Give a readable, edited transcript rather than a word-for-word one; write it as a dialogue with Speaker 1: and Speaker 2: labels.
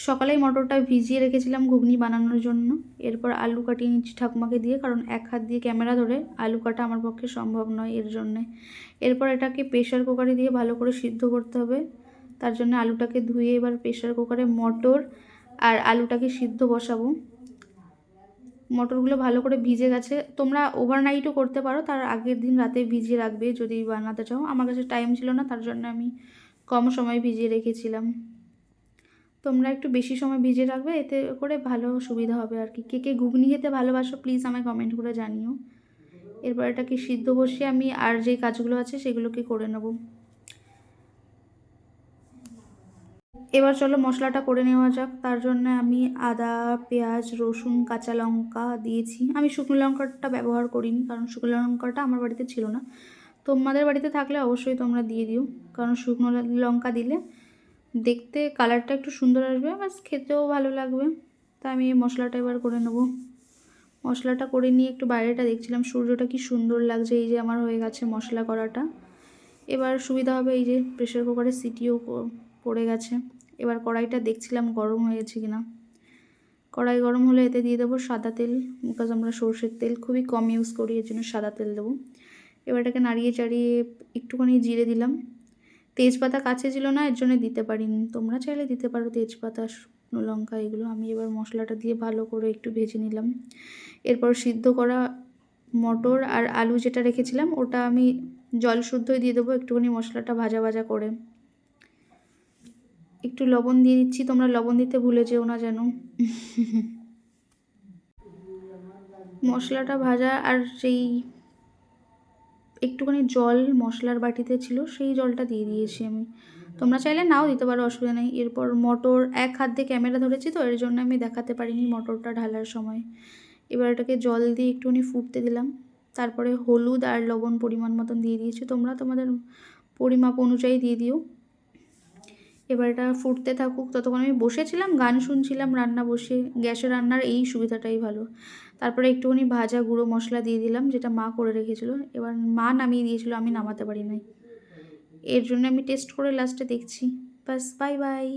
Speaker 1: সকালেই মটরটা ভিজিয়ে রেখেছিলাম ঘুগনি বানানোর জন্য। এরপর আলু কাটিয়ে নিচ্ছি ঠাকুমাকে দিয়ে, কারণ এক হাত দিয়ে ক্যামেরা ধরে আলু কাটা আমার পক্ষে সম্ভব নয় এর জন্যে। এরপর এটাকে প্রেশার কুকারে দিয়ে ভালো করে সিদ্ধ করতে হবে। তার জন্য আলুটাকে ধুয়ে এবার প্রেশার কুকারে মটর আর আলুটাকে সিদ্ধ বসাবো। মটরগুলো ভালো করে ভিজে গেছে। তোমরা ওভারনাইটও করতে পারো, তার আগের দিন রাতে ভিজিয়ে রাখবে যদি বানাতে চাও। আমার কাছে টাইম ছিল না, তার জন্য আমি কম সময় ভিজিয়ে রেখেছিলাম। তোমরা একটু বেশি সময় ভিজিয়ে রাখবে, এতে করে ভালো সুবিধা হবে আর কি। কে কে ঘুগনি খেতে ভালোবাসো প্লিজ আমায় কমেন্ট করে জানিও। এরপর এটাকে সিদ্ধ বসিয়ে আমি আর যে কাজগুলো আছে সেগুলোকে করে নেব। এবার চলো মশলাটা করে নেওয়া যাক। তার জন্য আমি আদা, পেঁয়াজ, রসুন, কাঁচা লঙ্কা দিয়েছি। আমি শুকনো লঙ্কাটা ব্যবহার করিনি, কারণ শুকনো লঙ্কাটা আমার বাড়িতে ছিল না। তোমাদের বাড়িতে থাকলে অবশ্যই তোমরা দিয়ে দিও, কারণ শুকনো লঙ্কা দিলে দেখতে কালারটা একটু সুন্দর আসবে, বাস খেতেও ভালো লাগবে। তা আমি এই মশলাটা এবার করে নেব। মশলাটা করে নিয়ে একটু বাইরেটা দেখছিলাম, সূর্যটা কি সুন্দর লাগছে। এই যে আমার হয়ে গেছে মশলা করাটা। এবার সুবিধা হবে, এই যে প্রেশার কুকারে সিটিও পড়ে গেছে। এবার কড়াইটা দেখছিলাম গরম হয়েছে কিনা। কড়াই গরম হলে এতে দিয়ে দেবো সাদা তেল, বিকজ আমরা সর্ষের তেল খুবই কম ইউজ করি, এর জন্য সাদা তেল দেবো। এবার এটাকে নাড়িয়ে চাড়িয়ে একটুখানি জিরে দিলাম। তেজপাতা কাছে ছিল না, এর জন্য দিতে পারিনি। তোমরা চাইলে দিতে পারো তেজপাতা, শুকনো লঙ্কা এগুলো। আমি এবার মশলাটা দিয়ে ভালো করে একটু ভেজে নিলাম। এরপর সিদ্ধ করা মটর আর আলু যেটা রেখেছিলাম ওটা আমি জল শুদ্ধই দিয়ে দেবো, একটুখানি মশলাটা ভাজা ভাজা করে। একটু লবণ দিয়ে দিচ্ছি, তোমরা লবণ দিতে ভুলে যেও না যেন। মশলাটা ভাজা আর সেই একটুখানি জল মশলার বাটিতে ছিল, সেই জলটা দিয়ে দিয়েছি আমি। তোমরা চাইলে নাও দিতে পারো, অসুবিধা নেই। এরপর মটর এক হাত দিয়ে ক্যামেরা ধরেছি তো এর জন্য আমি দেখাতে পারিনি মটরটা ঢালার সময়। এবার এটাকে জল দিয়ে একটুখানি ফুটতে দিলাম। তারপরে হলুদ আর লবণ পরিমাণ মতন দিয়ে দিয়েছি, তোমরা তোমাদের পরিমাপ অনুযায়ী দিয়ে দিও। এবার এটা ফুটতে থাকুক, ততক্ষণ আমি বসেছিলাম গান শুনছিলাম রান্না বসে। গ্যাসে রান্নার এই সুবিধাটাই ভালো। তারপরে একটুখানি ভাজা গুঁড়ো মশলা দিয়ে দিলাম, যেটা মা করে রেখেছিলো। এবার মা নামিয়ে দিয়েছিল, আমি নামাতে পারি নাই, এর জন্য আমি টেস্ট করে লাস্টে দেখছি। বাস, বাই বাই।